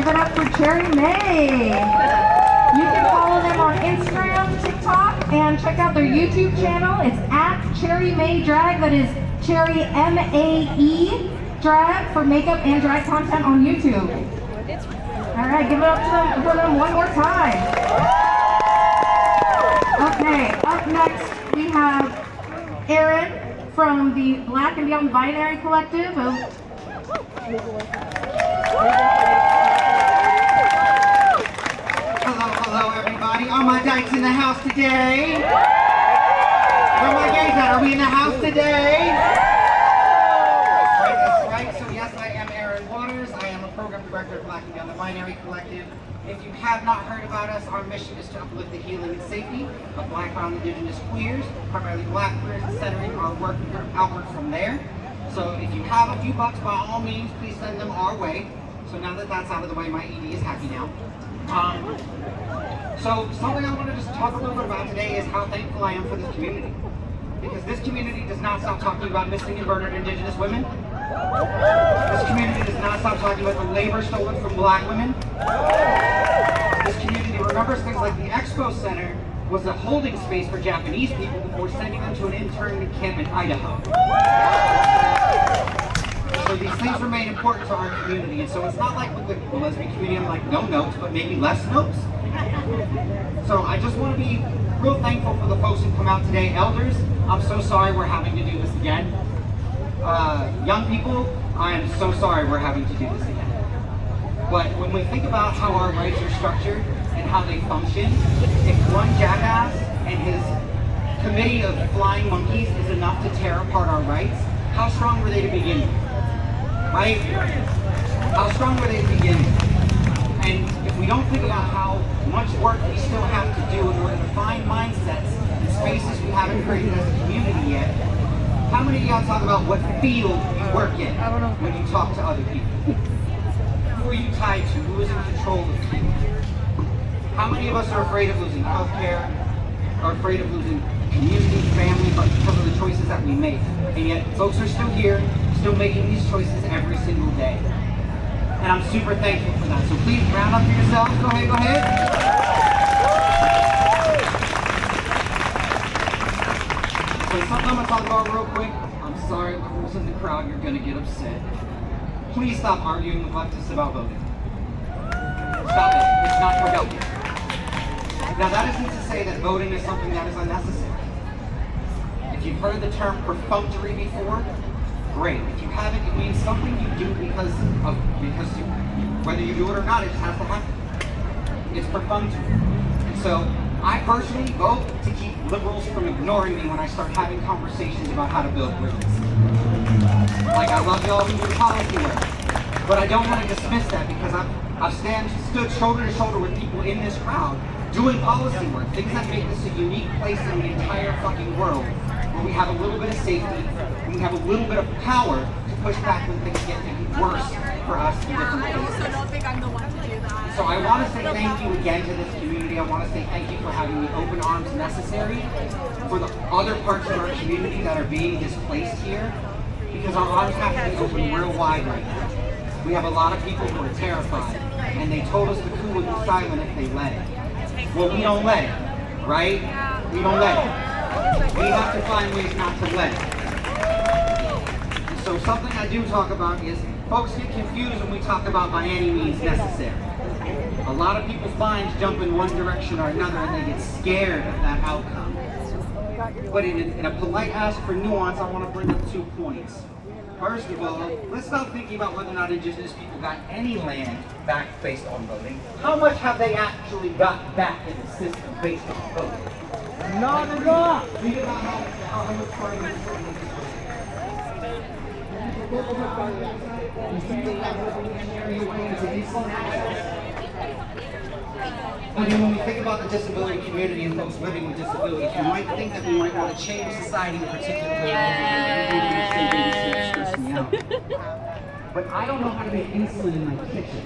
Give it up for Cherry May. You can follow them on Instagram, TikTok, and check out their YouTube channel. It's at Cherry May Drag. That is Cherry M-A-E Drag for makeup and drag content on YouTube. All right, give it up for them one more time. Okay, up next we have Erin from the Black and Beyond Binary Collective. Hello everybody. Are my dykes in the house today? Where are my gays at? Are we in the house today? That's right. So yes, I am Erin Waters. I am a program director of Black and Beyond the Binary Collective. If you have not heard about us, our mission is to uplift the healing and safety of Black, brown, indigenous queers, primarily Black queers, and centering our work outward from there. So if you have a few bucks, by all means, please send them our way. So now that that's out of the way, my ED is happy now. So something I want to just talk a little bit about today is how thankful I am for this community. Because this community does not stop talking about missing and murdered indigenous women. This community does not stop talking about the labor stolen from Black women. This community remembers things like the Expo Center was a holding space for Japanese people before sending them to an internment camp in Idaho. So these things remain important to our community, and so it's not like with the lesbian community, I'm like, no notes, but maybe less notes. So I just want to be real thankful for the folks who come out today. Elders, I'm so sorry we're having to do this again. Young people, I am so sorry we're having to do this again. But when we think about how our rights are structured and how they function, if one jackass and his committee of flying monkeys is enough to tear apart our rights, how strong were they to begin with? Right? How strong were they to begin with? And if we don't think about how much work we still have to do in order to find mindsets and spaces we haven't created as a community yet, how many of y'all talk about what field you work in when you talk to other people? Who are you tied to? Who is in control of you? How many of us are afraid of losing healthcare, are afraid of losing community, family, but because of the choices that we make? And yet folks are still here, still making these choices every single day. And I'm super thankful for that. So please round up for yourselves. Go ahead, go ahead. So something I'm gonna talk about real quick. I'm sorry, who's in the crowd, you're gonna get upset. Please stop arguing with leftists about voting. Stop it, it's not productive. Now that isn't to say that voting is something that is unnecessary. If you've heard the term perfunctory before, great. If you haven't, it means something you do because you, whether you do it or not, it just has to happen. It's perfunctory. And so I personally vote to keep liberals from ignoring me when I start having conversations about how to build bridges. Like, I love y'all who do policy work, but I don't want to dismiss that because I've stood shoulder to shoulder with people in this crowd doing policy work, things that make this a unique place in the entire fucking world, where we have a little bit of safety, and we have a little bit of power to push back when things get worse for us in different places. I don't think I'm the one to do that. So I want to say thank you again to this community. I want to say thank you for having the open arms necessary for the other parts of our community that are being displaced here, because our arms have to be open real wide right now. We have a lot of people who are terrified, and they told us the coup would be silent if they let it. Well, we don't let it, right? We don't let it. We have to find ways not to let it. And so something I do talk about is, folks get confused when we talk about by any means necessary. A lot of people's minds jump in one direction or another and they get scared of that outcome. But in a polite ask for nuance, I want to bring up 2 points. First of all, let's stop thinking about whether or not indigenous people got any land back based on voting. How much have they actually got back in the system based on voting? Not enough! Think about how much farming is I mean, when we think about the disability community and folks living with disabilities, you might think that we might want to change society in particular. But I don't know how to make insulin in my kitchen.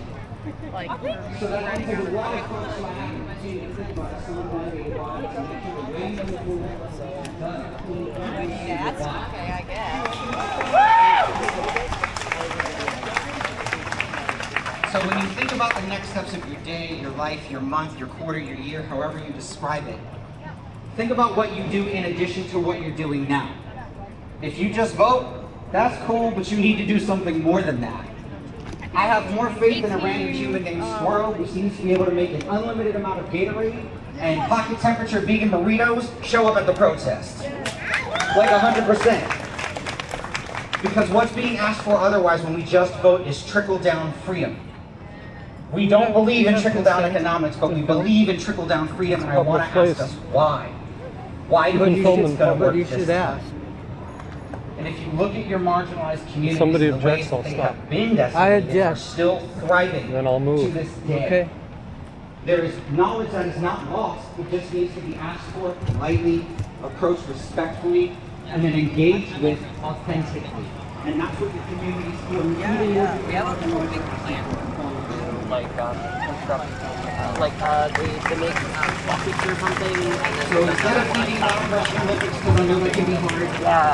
So that means there's a lot of folks who I have to continue to think about someone like a body to make sure the way you move That's okay, I guess. So when you think about the next steps of your day, your life, your month, your quarter, your year, however you describe it, think about what you do in addition to what you're doing now. If you just vote, that's cool, but you need to do something more than that. I have more faith in a random human named Squirrel who seems to be able to make an unlimited amount of Gatorade and pocket temperature vegan burritos show up at the protest. Like 100%. Because what's being asked for otherwise when we just vote is trickle-down freedom. We don't believe in trickle-down economics, but we believe in trickle-down freedom, and I want to ask us why. Why do we think it's going to work this time? And if you look at your marginalized communities, Somebody the ways objects, that I'll they stop. have been decimated I are object. still thriving Then I'll move. to this day. Okay. There is knowledge that is not lost. It just needs to be asked for politely, approached respectfully, and then engaged with authentically. And that's what the communities feel. We have a big plan. Like they make buckets or something. So instead of thinking about Russian Olympics, because I know that can be hard,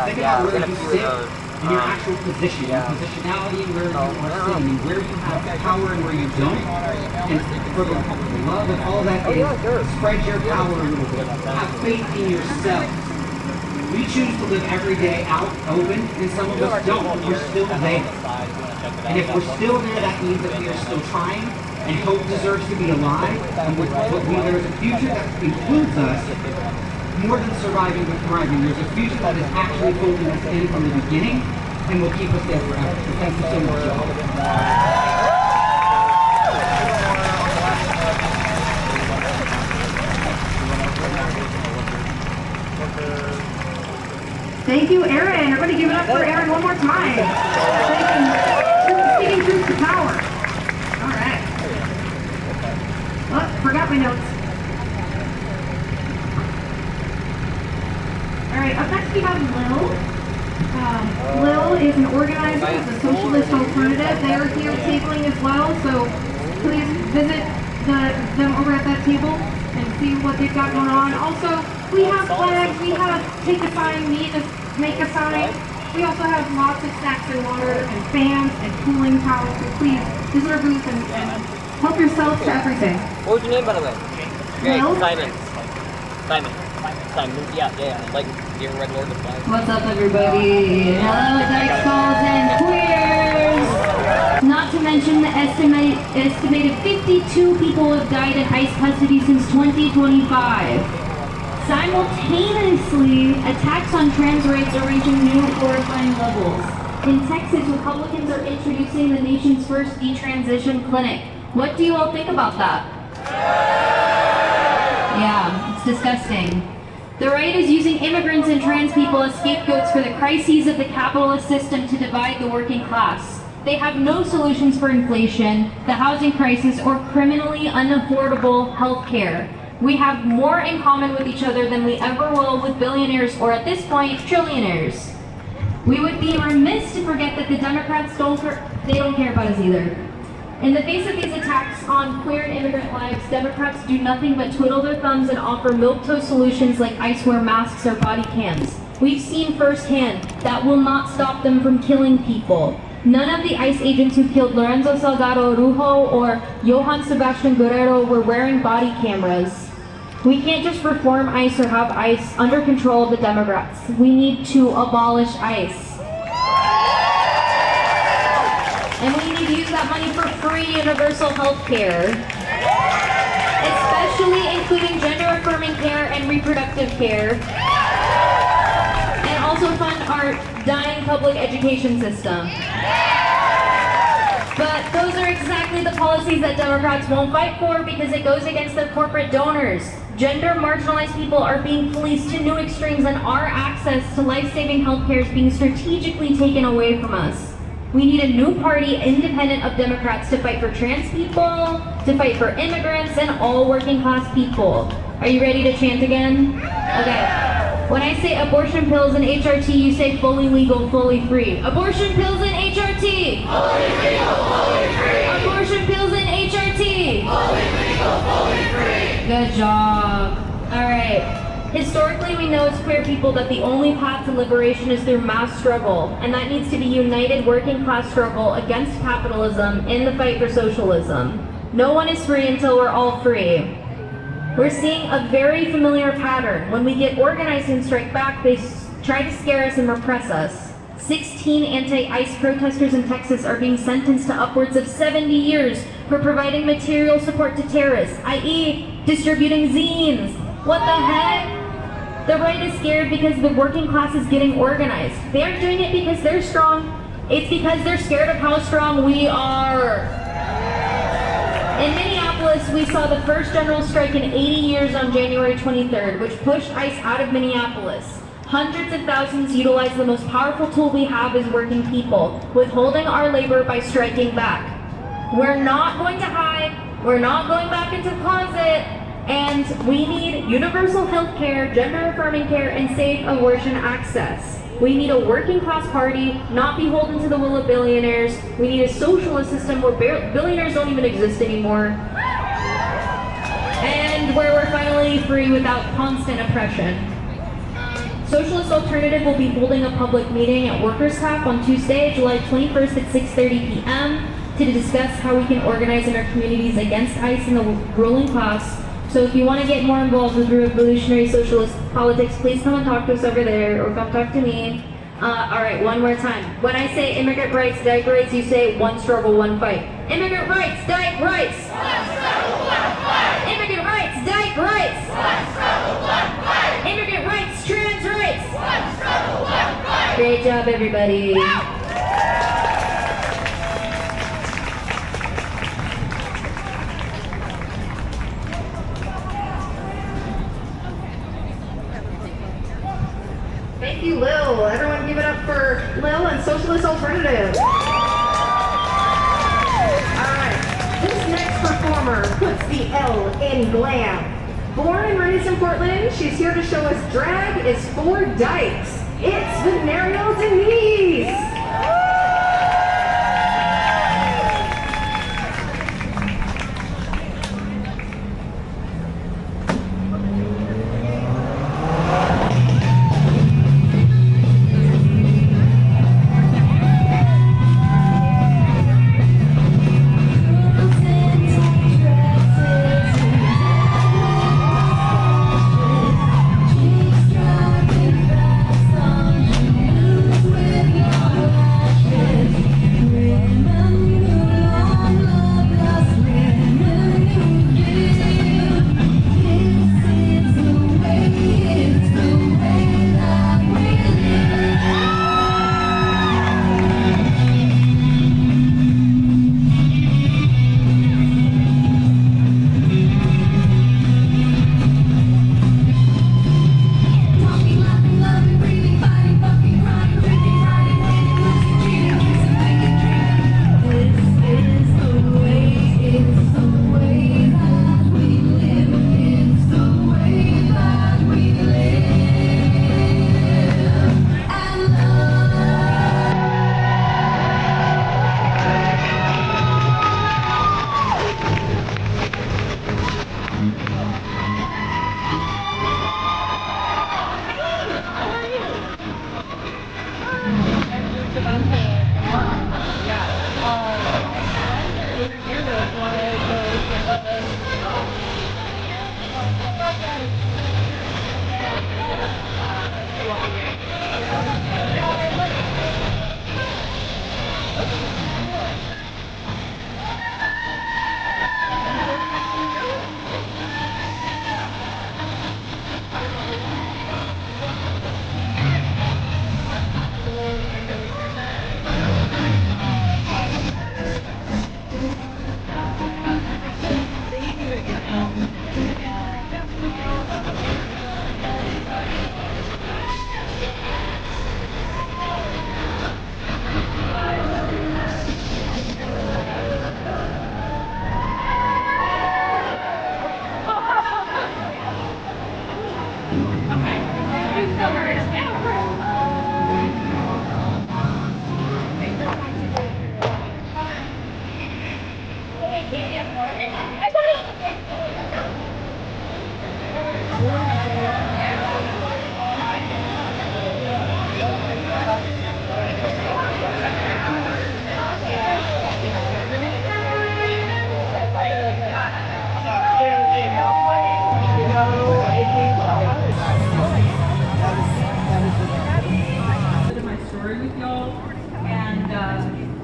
think about where you sit in your actual position, your positionality, and where you are sitting, and where you have power and where you don't. And for the love of all that is, spread your power a little bit. Have faith in yourself. We choose to live every day out open, and some of us don't, but we're still there. And if we're still there, that means that we are still trying, and hope deserves to be alive, and there is a future that includes us more than surviving but thriving. There's a future that is actually holding us in from the beginning, and will keep us there forever. So thank you so much, y'all. Thank you, Aaron. Everybody give it up for Aaron one more time. Speaking truth to power. All right. Oh, forgot my notes. All right, up next we have Lil. Lil is an organizer of the Socialist Alternative. They are here tabling as well, so please visit them over at that table and see what they've got going on. Also, we have flags, we have take a sign, make a sign. We also have lots of snacks and water and fans and cooling towels, so please visit our booth and help yourself to everything. What was your name, by the way? Will? Simon. Simon, yeah. Like, your Red Lord of Flags. What's up, everybody? Hello, Dyke Skulls and Queers! Not to mention the estimated 52 people have died in ICE custody since 2025. Simultaneously, attacks on trans rights are reaching new horrifying levels. In Texas, Republicans are introducing the nation's first detransition clinic. What do you all think about that? Yeah, it's disgusting. The right is using immigrants and trans people as scapegoats for the crises of the capitalist system to divide the working class. They have no solutions for inflation, the housing crisis, or criminally unaffordable health care. We have more in common with each other than we ever will with billionaires, or at this point, trillionaires. We would be remiss to forget that the Democrats don't care about us either. In the face of these attacks on queer and immigrant lives, Democrats do nothing but twiddle their thumbs and offer milquetoast solutions like ice wear masks or body cams. We've seen firsthand that will not stop them from killing people. None of the ICE agents who killed Lorenzo Salgado Rujo or Johann Sebastian Guerrero were wearing body cameras. We can't just reform ICE or have ICE under control of the Democrats. We need to abolish ICE. And we need to use that money for free universal health care, especially including gender-affirming care and reproductive care, and also fund our dying public education system. But those are exactly the policies that Democrats won't fight for because it goes against their corporate donors. Gender marginalized people are being policed to new extremes, and our access to life-saving health care is being strategically taken away from us. We need a new party independent of Democrats to fight for trans people, to fight for immigrants, and all working class people. Are you ready to chant again? Okay. When I say abortion pills and HRT, you say fully legal, fully free. Abortion pills and HRT! Fully legal, fully free! Abortion pills and HRT! Fully legal, fully free! Good job. All right. Historically, we know as queer people that the only path to liberation is through mass struggle, and that needs to be united working class struggle against capitalism in the fight for socialism. No one is free until we're all free. We're seeing a very familiar pattern. When we get organized and strike back, they try to scare us and repress us. 16 anti-ICE protesters in Texas are being sentenced to upwards of 70 years for providing material support to terrorists, i.e. distributing zines. What the heck? The right is scared because the working class is getting organized. They aren't doing it because they're strong. It's because they're scared of how strong we are. In Minneapolis, we saw the first general strike in 80 years on January 23rd, which pushed ICE out of Minneapolis. Hundreds of thousands utilized the most powerful tool we have as working people, withholding our labor by striking back. We're not going to hide. We're not going back into the closet. And we need universal health care, gender-affirming care, and safe abortion access. We need a working class party, not beholden to the will of billionaires. We need a socialist system where billionaires don't even exist anymore. And where we're finally free without constant oppression. Socialist Alternative will be holding a public meeting at Workers' Tap on Tuesday, July 21st at 6:30 p.m. to discuss how we can organize in our communities against ICE and the ruling class. So if you want to get more involved with revolutionary socialist politics, please come and talk to us over there, or come talk to me. All right, one more time. When I say immigrant rights, Dyke rights, you say one struggle, one fight. Immigrant rights, Dyke rights. One struggle, one fight. Immigrant rights, Dyke rights. One struggle, one fight. Immigrant rights, trans rights. One struggle, one fight. Great job, everybody. Thank you, Lil. Everyone give it up for Lil and Socialist Alternative. Alright, this next performer puts the L in glam. Born and raised in Portland, she's here to show us drag is for dykes. It's Venereal Denise!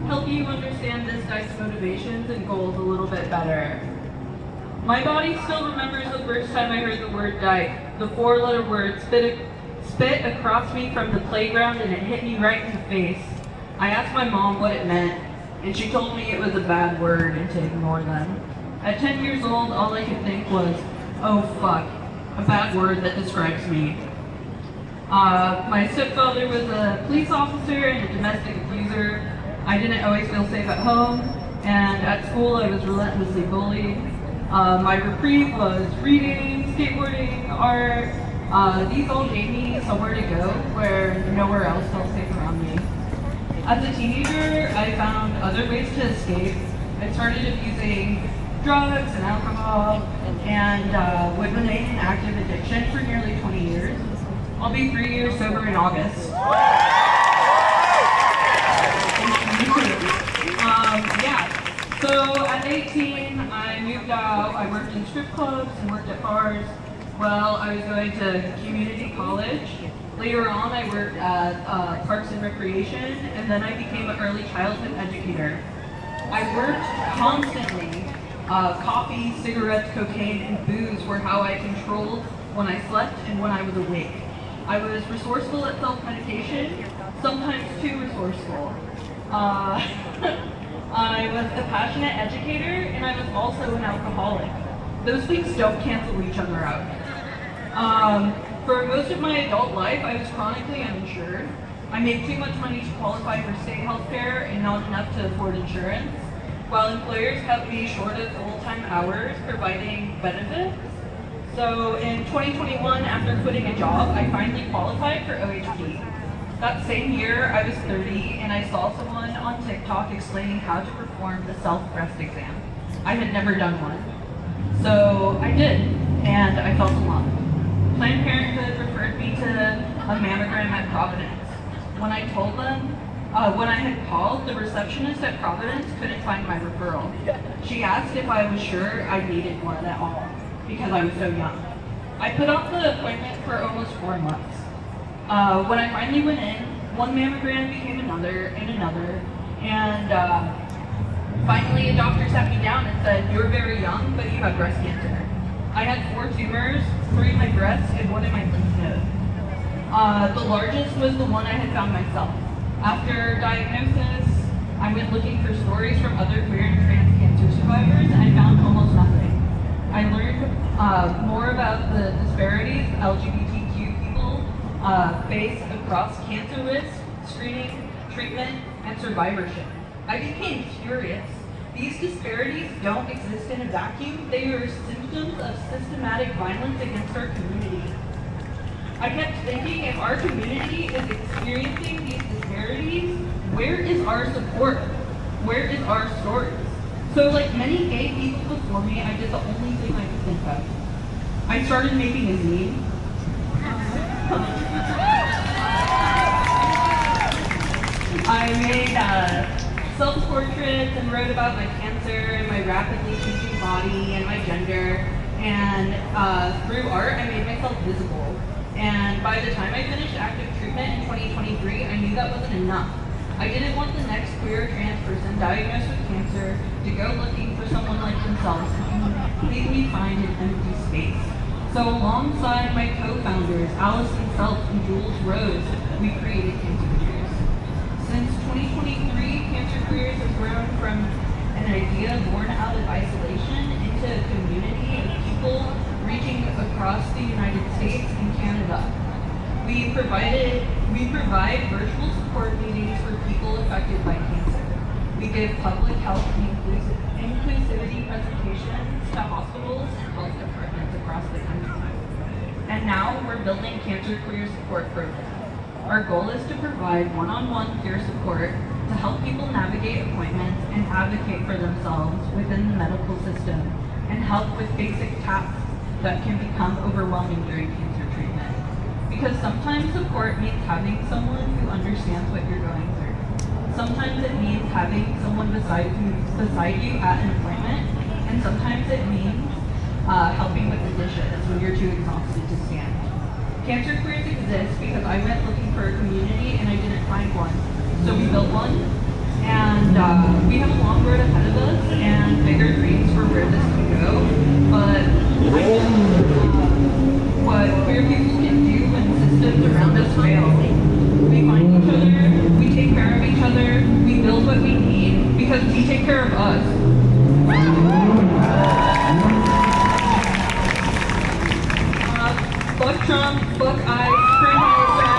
help you understand this Dyke's motivations and goals a little bit better. My body still remembers the first time I heard the word Dyke. The four-letter word spit across me from the playground and it hit me right in the face. I asked my mom what it meant, and she told me it was a bad word and to ignore them. At 10 years old, all I could think was, oh fuck, a bad word that describes me. My stepfather was a police officer and a domestic abuser. I didn't always feel safe at home, and at school I was relentlessly bullied. My reprieve was reading, skateboarding, art. These all gave me somewhere to go where nowhere else felt safe around me. As a teenager, I found other ways to escape. I started abusing drugs and alcohol and would remain in active addiction for nearly 20 years. I'll be 3 years sober in August. So at 18, I moved out. I worked in strip clubs and worked at bars while I was going to community college. Later on, I worked at Parks and Recreation, and then I became an early childhood educator. I worked constantly. Coffee, cigarettes, cocaine, and booze were how I controlled when I slept and when I was awake. I was resourceful at self-medication, sometimes too resourceful. I was a passionate educator, and I was also an alcoholic. Those things don't cancel each other out. For most of my adult life, I was chronically uninsured. I made too much money to qualify for state health care and not enough to afford insurance, while employers kept me short of full-time hours providing benefits. So in 2021, after quitting a job, I finally qualified for OHP. That same year, I was 30, and I saw someone on TikTok explaining how to perform the self-breast exam. I had never done one. So I did, and I fell in love. Planned Parenthood referred me to a mammogram at Providence. When I told them, when I had called, the receptionist at Providence couldn't find my referral. She asked if I was sure I needed one at all, because I was so young. I put off the appointment for almost 4 months. When I finally went in, one mammogram became another and another, and finally a doctor sat me down and said, "You're very young, but you have breast cancer." I had 4 tumors, 3 in my breast and 1 in my lymph node. The largest was the one I had found myself. After diagnosis, I went looking for stories from other queer and trans cancer survivors, and I found almost nothing. I learned more about the disparities LGBTQ people face across cancer risk, screening, treatment, and survivorship. I became curious. These disparities don't exist in a vacuum. They are symptoms of systematic violence against our community. I kept thinking, if our community is experiencing these disparities, where is our support? Where is our story? So like many gay people before me, I did the only thing I could think of. I started making a zine. I made self-portraits and wrote about my cancer and my rapidly changing body and my gender. And through art, I made myself visible. And by the time I finished active treatment in 2023, I knew that wasn't enough. I didn't want the next queer or trans person diagnosed with cancer to go looking for someone like themselves who can completely find an empty space. So alongside my co-founders, Allison Self and Jules Rose, we created Cancer Queers. Since 2023, Cancer Queers has grown from an idea born out of isolation into a community of people reaching across the United States and Canada. We provide virtual support meetings for people affected by cancer. We give public health and inclusivity presentations to hospitals and health departments across the country. And now we're building Cancer Queer Support Program. Our goal is to provide one-on-one peer support to help people navigate appointments and advocate for themselves within the medical system and help with basic tasks that can become overwhelming during cancer treatment. Because sometimes support means having someone who understands what you're going through. Sometimes it means having someone beside you at an appointment, and sometimes it means helping with the dishes when you're too exhausted to stand. Cancer Queers exists because I went looking for a community and I didn't find one. So we built one, we have a long road ahead of us and bigger dreams for where this can go. But I know what queer people can do when systems around us fail. We find each other, we take care of each other, we build what we need because we take care of us. Fuck Trump, fuck ICE, free Palestine.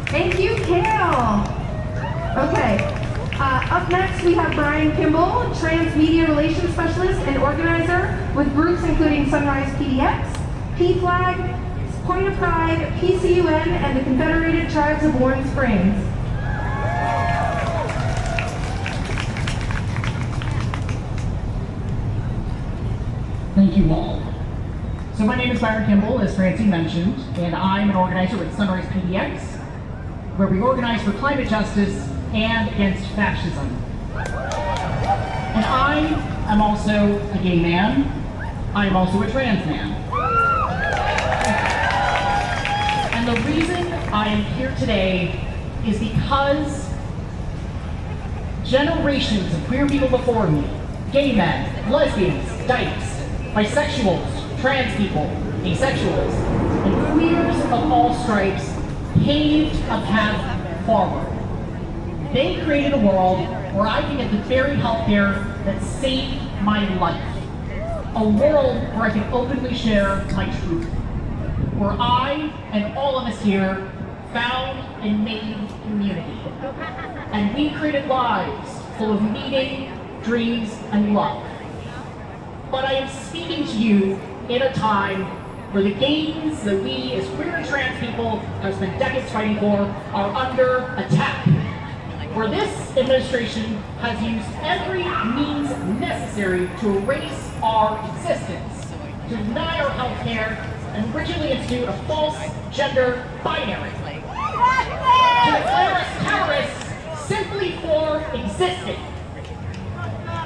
Thank you, Kale. Okay. Up next, we have Brian Kimball, Transmedia Relations Specialist and Organizer with groups including Sunrise PDX, PFLAG, Point of Pride, PCUN, and the Confederated Tribes of Warren Springs. Thank you all. So my name is Byron Kimball, as Francie mentioned, and I'm an organizer with Sunrise PDX, where we organize for climate justice and against fascism. And I am also a gay man. I am also a trans man. And the reason I am here today is because generations of queer people before me, gay men, lesbians, dykes, bisexuals, trans people, asexuals, and queers of all stripes paved a path forward. They created a world where I can get the very healthcare that saved my life. A world where I can openly share my truth. Where I and all of us here found and made community. And we created lives full of meaning, dreams, and love. But I am speaking to you in a time where the gains that we as queer and trans people have spent decades fighting for are under attack. Where this administration has used every means necessary to erase our existence, to deny our health care, and rigidly institute a false gender binary. To declare us terrorists simply for existing.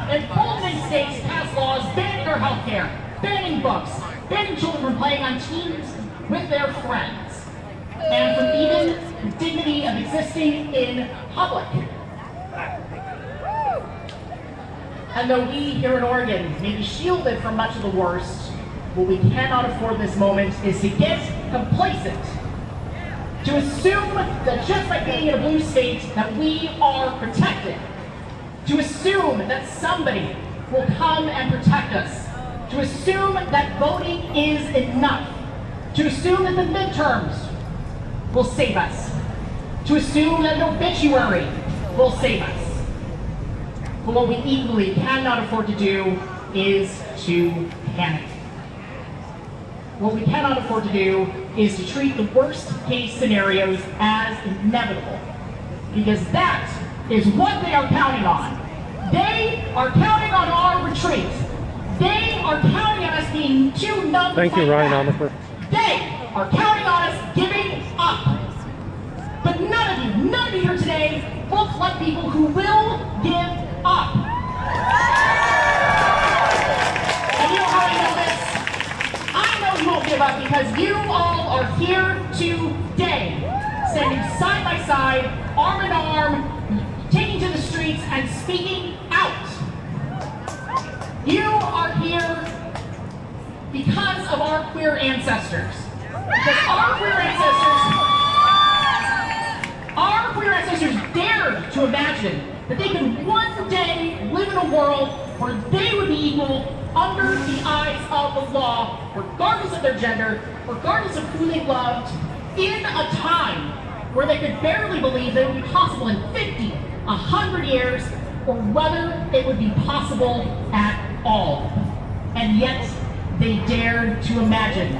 And 14 states passed laws banning our health care, banning books, banning children from playing on teams with their friends, and from even the dignity of existing in public. And though we here in Oregon may be shielded from much of the worst, what we cannot afford this moment is to get complacent. To assume that just by being in a blue state that we are protected. To assume that somebody will come and protect us. To assume that voting is enough. To assume that the midterms will save us. To assume that an obituary will save us. But what we equally cannot afford to do is to panic. What we cannot afford to do is to treat the worst case scenarios as inevitable. Because that is what they are counting on. They are counting on our retreat. They are counting on us being too numb to Thank you, fight Ryan back. Omifer. They are counting on us giving up. But none of you here today look like people who will give up. And you know how I know this? I know you won't give up because you all are here today, standing side by side, arm in arm, taking to the streets and speaking out. You are here because of our queer ancestors. Because our queer ancestors dared to imagine that they could one day live in a world where they would be equal under the eyes of the law, regardless of their gender, regardless of who they loved, in a time where they could barely believe that it would be possible in 50, 100 years, or whether it would be possible at all. And yet, they dared to imagine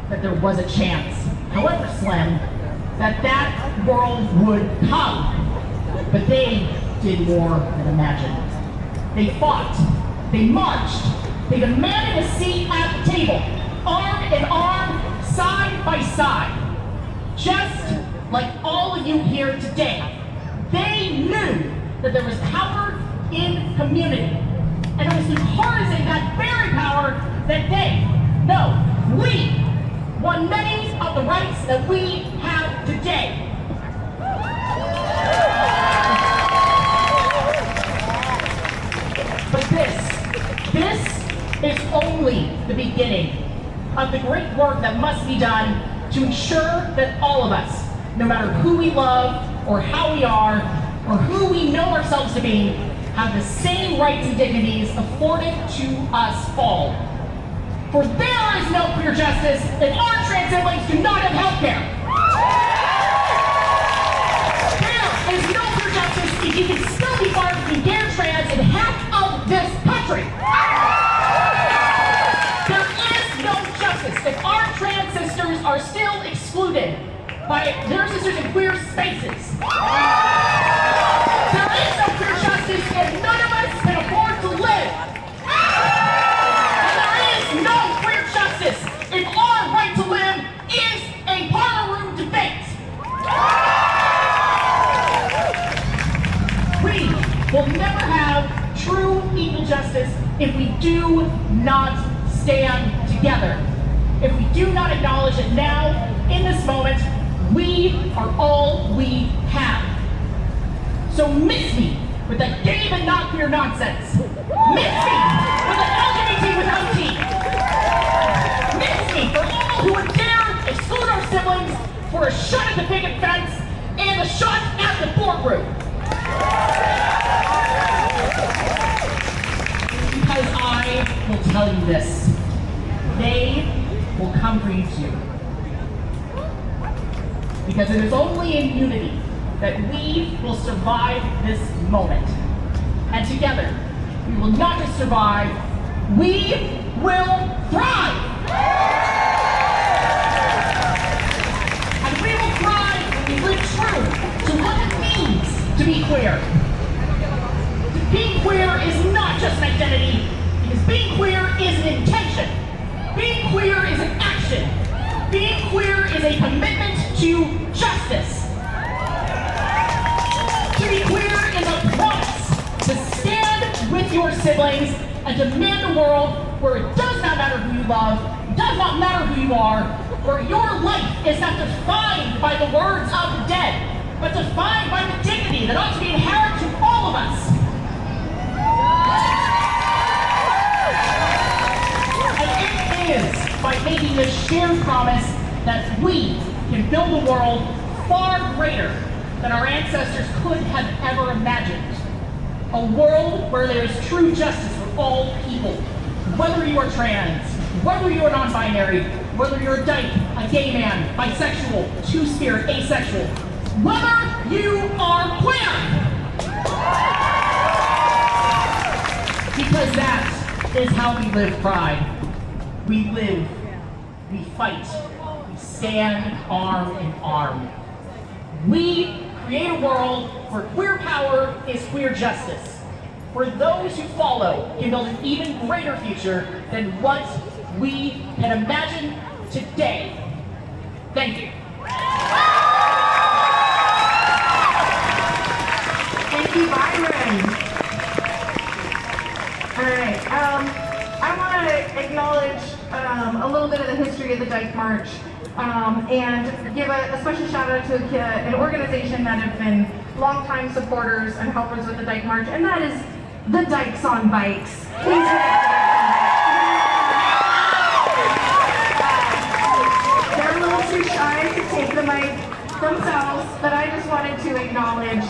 that there was a chance, however slim, that that world would come. But they did more than imagine. They fought, they marched, they demanded a seat at the table, arm in arm, side by side. Just like all of you here today, they knew that there was power in community. And it was because they had very power that they, no, we, won many of the rights that we have today. But this is only the beginning of the great work that must be done to ensure that all of us, no matter who we love or how we are or who we know ourselves to be, have the same rights and dignities afforded to us all. For there is no queer justice if our trans siblings do not have health care. There is no queer justice if you can still be barred from being gay or trans in half of this country. There is no justice if our trans sisters are still excluded by their sisters in queer spaces. There is no queer justice if none of us can afford to live. And there is no queer justice if our right to live is a parlor room debate. We will never have true equal justice if we do not stand together. If we do not acknowledge that now, in this moment, we are all we have. So miss me with that gay but not queer nonsense. Miss me with the LGBT without T. Miss me for all who would dare exclude our siblings for a shot at the picket fence and a shot at the boardroom. Because I will tell you this, they will come for you too. Because it is only in unity that we will survive this moment. And together, we will not just survive, we will thrive! And we will thrive when we live true to what it means to be queer. Being queer is not just an identity, because being queer is an intention. Being queer is an action. Being queer is a commitment to justice. To be queer is a promise to stand with your siblings and demand a world where it does not matter who you love, does not matter who you are, where your life is not defined by the words of the dead, but defined by the dignity that ought to be inherent to all of us. And it is by making this shared promise that we can build a world far greater than our ancestors could have ever imagined. A world where there is true justice for all people. Whether you are trans, whether you are non-binary, whether you're a dyke, a gay man, bisexual, two-spirit, asexual, whether you are queer! Because that is how we live pride. We live, we fight, we stand arm in arm. We create a world where queer power is queer justice, where those who follow can build an even greater future than what we can imagine today. Thank you. Thank you, Byron. All right, I want to acknowledge a little bit of the history of the Dyke March and give a special shout out to an organization that have been longtime supporters and helpers with the Dyke March, and that is the Dykes on Bikes. Please they're a little too shy to take the mic themselves, but I just wanted to acknowledge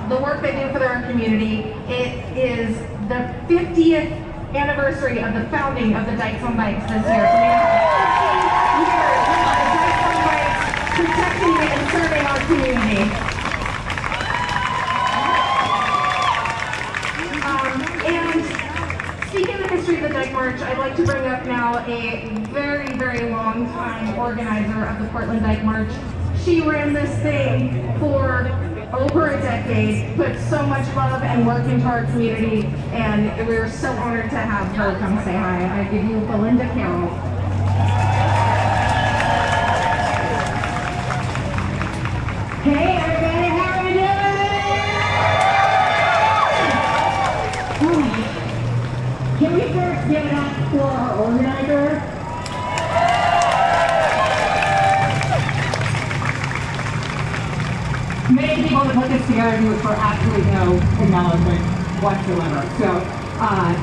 the work they do for their community. It is the 50th anniversary of the founding of the Dykes on Bikes this year. So we have 50 years of the Dykes on Bikes protecting and serving our community. And speaking of the history of the Dyke March, I'd like to bring up now a very, very long time organizer of the Portland Dyke March. She ran this thing for over a decade, put so much love and work into our community, and we're so honored to have her come say hi. I give you Belinda Carroll. Hey everybody, how are you doing? Can we first give it up for our organizer? interview for absolutely no acknowledgement whatsoever. So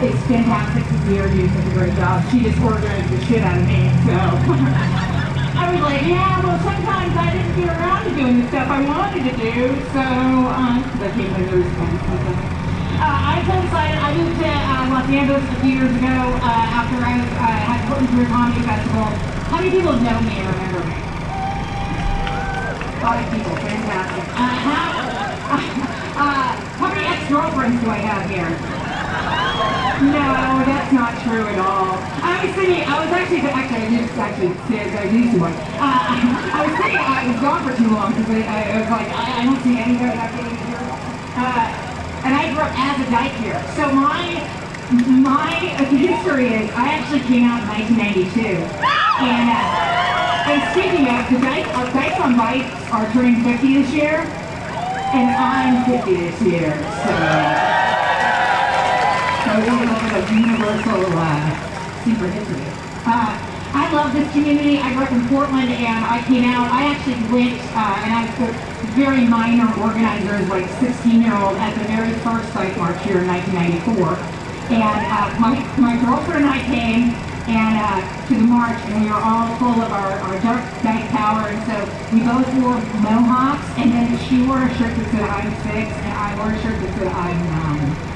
it's fantastic to see her do such a great job. She just organized the shit out of me. So I was like, yeah, well, sometimes I didn't get around to doing the stuff I wanted to do. So because I came to those kind of stuff. I'm so excited. I moved to Los Angeles a few years ago after I had put through a comedy festival. How many people know me and remember me? 5 people, fantastic. How many ex-girlfriends do I have here? No, that's not true at all. I was thinking, I was actually gone for too long because I was like, I don't see anybody not getting here. And I grew up as a Dyke here. So my history is, I actually came out in 1992. And speaking of, the Dykes on Bikes are turning 50 this year, and I'm 50 this year, so we're a little bit of universal secret history. I love this community. I grew up in Portland, and I came out. I actually went, and I was a very minor organizer as like 16-year-old at the very first Dyke March here in 1994. And my girlfriend and I came to the march, and we were all full of our dark Dyke power, and so we both wore mohawks, and then she wore a shirt that said I'm 6, and I wore a shirt that said I'm 9.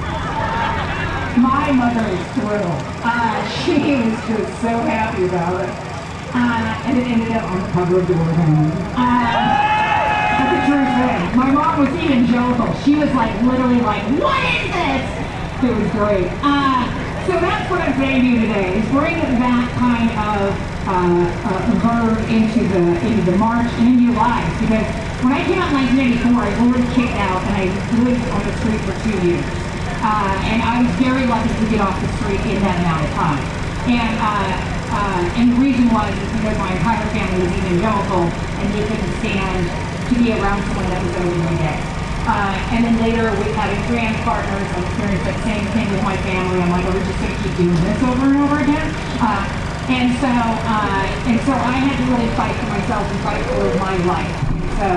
My mother is thrilled. She was just so happy about it. And it ended up on the cover of the World Home. That's a true thing. My mom was evangelical. She was like, literally like, what is this? It was great. So that's what I'm saying to you today, is bring that kind of verb into the march and into your lives. Because when I came out in 1984, I was literally kicked out, and I lived on the street for 2 years. And I was very lucky to get off the street in that amount of time. And the reason was because my entire family was evangelical, and they couldn't stand to be around someone that was openly gay. And then later, with having trans partners, I experienced that same thing with my family. I'm like, are we just going to keep doing this over and over again? And so I had to really fight for myself and fight for my life. And so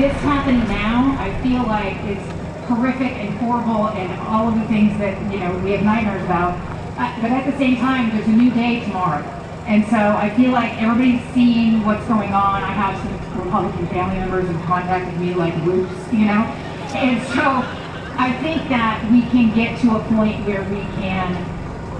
this happening now, I feel like it's horrific and horrible and all of the things that, we have nightmares about. But at the same time, there's a new day tomorrow. And so I feel like everybody's seeing what's going on. I have some Republican family members who've contacted me like whoops, And so I think that we can get to a point where we can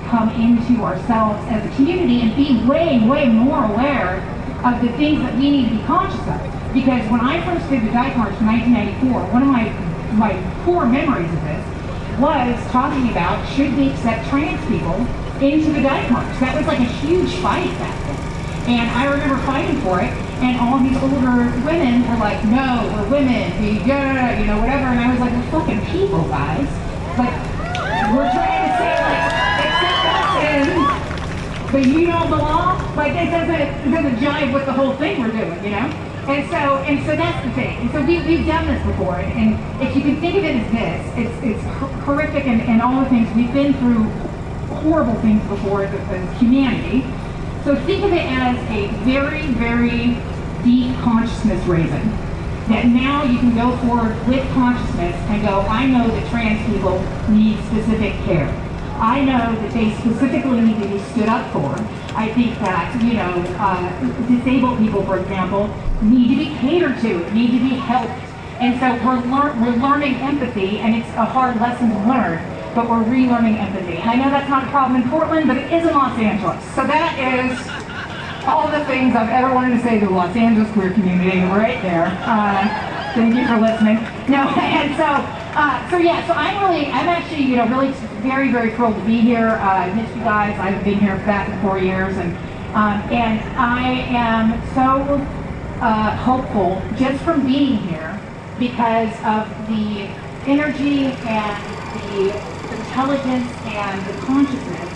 come into ourselves as a community and be way, way more aware of the things that we need to be conscious of. Because when I first did the Dyke March in 1994, one of my core memories of this was talking about, should we accept trans people into the Dyke March? That was like a huge fight back then. And I remember fighting for it, and all these older women were like, no, we're women, whatever. And I was like, we're fucking people, guys. Like, we're trying to say, like, accept us in, but you don't belong? Like, it doesn't jive with the whole thing we're doing, And so that's the thing. And so we've done this before, and if you can think of it as this, it's horrific and all the things. We've been through horrible things before as humanity. So think of it as a very, very deep consciousness raising. That now you can go forward with consciousness and go, I know that trans people need specific care. I know that they specifically need to be stood up for. I think that, disabled people, for example, need to be catered to, need to be helped. And so we're learning empathy, and it's a hard lesson to learn, but we're relearning empathy. And I know that's not a problem in Portland, but it is in Los Angeles. So that is all the things I've ever wanted to say to the Los Angeles queer community right there. Thank you for listening. No, and so I'm actually, really very, very thrilled to be here. I missed you guys. I've been here back in 4 years, and I am so hopeful just from being here because of the energy and the intelligence and the consciousness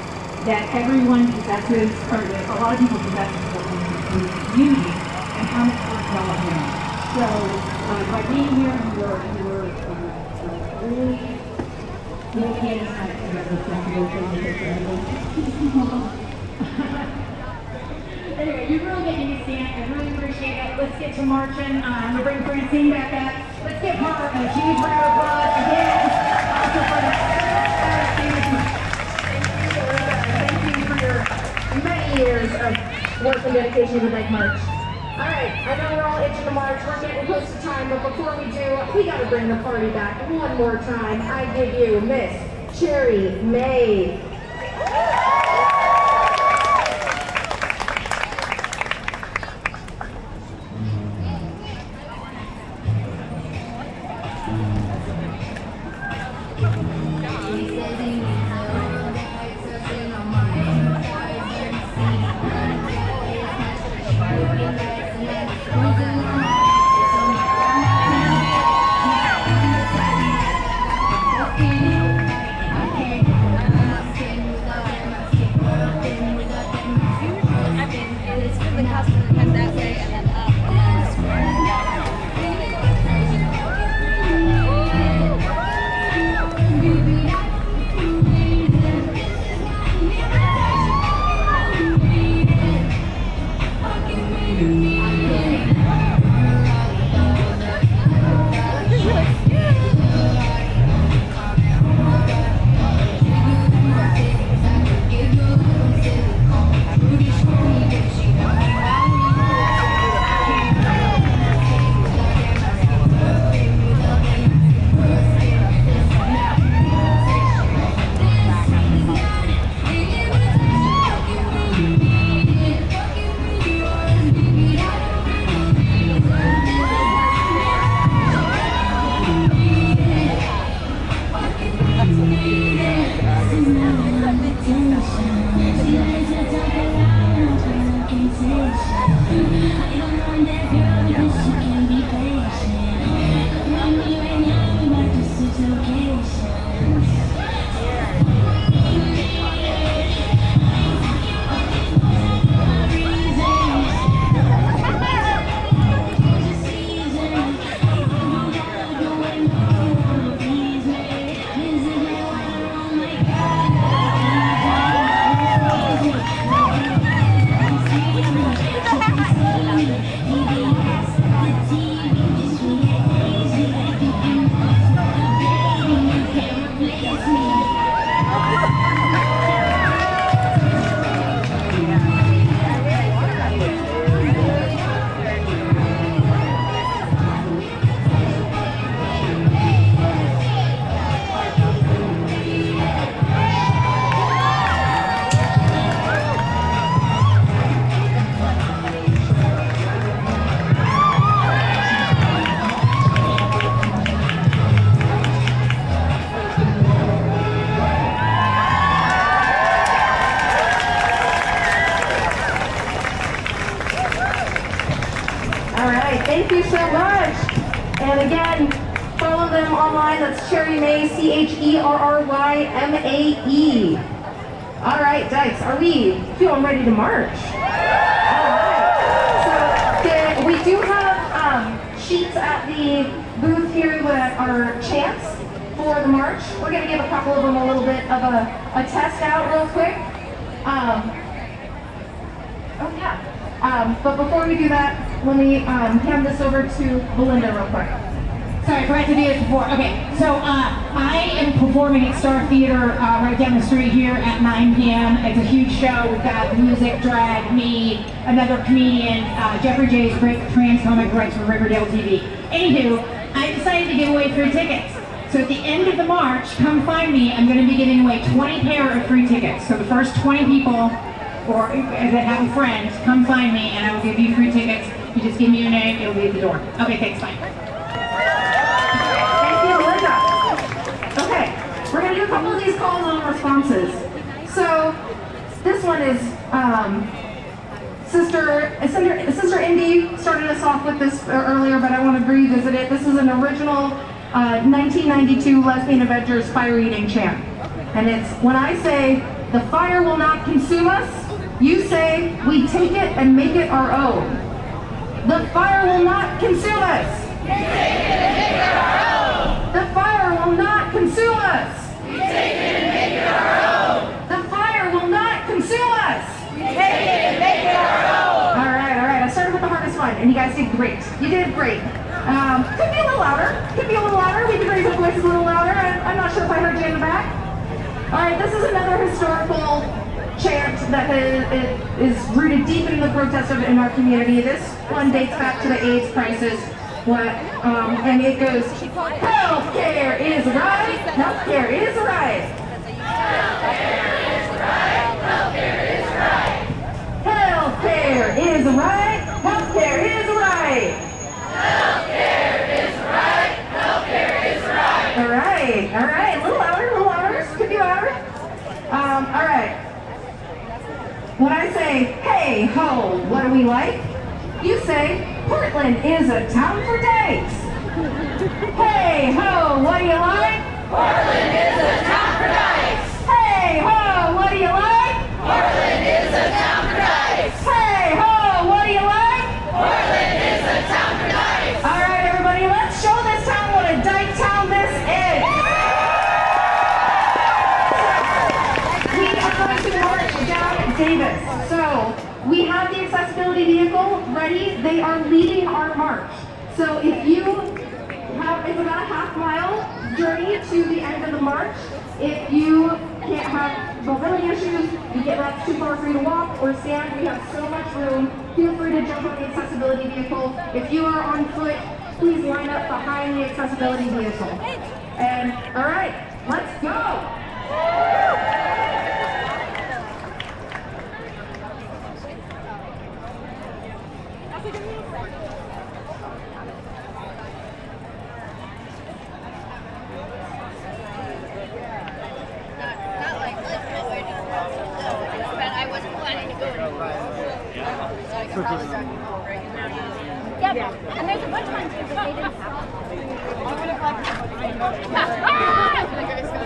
that everyone possesses, or that a lot of people possess in the community, and how much work y'all are doing. So by being here, you're really dedicated to anyway, you really get me to stand. I really appreciate it. Let's get to marching. I'm going to bring Francine back up. Let's give her a huge round of applause again. Also for the thank you for your many years of work and dedication to the Dyke March. All right, I know we're all itching to march. We're getting close to time, but before we do, we got to bring the party back one more time. I give you Miss Cherry May. Thank you so much. And again, follow them online. That's Cherry May, CHERRYMAE. All right, Dykes, are we feeling ready to march? All right. So we do have sheets at the booth here that are chants for the march. We're going to give a couple of them a little bit of a test out real quick. But before we do that, let me hand this over to Belinda real quick. Sorry, I forgot to do this before. Okay, so I am performing at Star Theater right down the street here at 9 p.m. It's a huge show. We've got music, drag, me, another comedian, Jeffrey J's great trans comic rights for Riverdale TV. Anywho, I decided to give away free tickets. So at the end of the march, come find me. I'm going to be giving away 20 pair of free tickets. So the first 20 people or that have a friend, come find me and I will give you free tickets. You just give me your name, it'll be at the door. Okay, thanks, bye. Thank you, Linda. Okay, we're going to do a couple of these calls and responses. So this one is Sister Indy started us off with this earlier, but I want to revisit it. This is an original 1992 Lesbian Avengers fire eating chant. And it's, when I say, the fire will not consume us, you say, we take it and make it our own. The fire will not consume us. We take it and make it our own. The fire will not consume us. We take it and make it our own. The fire will not consume us. We take it and make it our own. All and you guys did great. You did great. Could be a little louder. Could be a little louder. We could raise our voices a little louder. I'm not sure if I heard you in the back. All right, this is another historical chant that is rooted deep in the protest in our community. This one dates back to the AIDS crisis, and it goes, healthcare is right, healthcare is right. Healthcare is right, healthcare is right. Healthcare is right, healthcare is right. Healthcare is right, healthcare is right. All right, a little louder, could be louder. All right. When I say, hey ho, what do we like? You say, Portland is a town for dykes. Hey ho, what do you like? Portland is a town for dykes. Hey ho, what do you like? Portland is a town for dykes. Hey ho, what do you like? Portland is a town for dykes. All right, everybody, let's show this town what a dyke town this is. We are going to march down Davis. So we have the accessibility vehicle ready. They are leading our march. So if you have, it's about a half-mile journey to the end of the march. If you can't have mobility issues, you get that's too far for you to walk or stand, we have so much room. Feel free to jump on the accessibility vehicle. If you are on foot, please line up behind the accessibility vehicle. And all right, let's go. Yeah, and there's a bunch of ones here, but they didn't have them.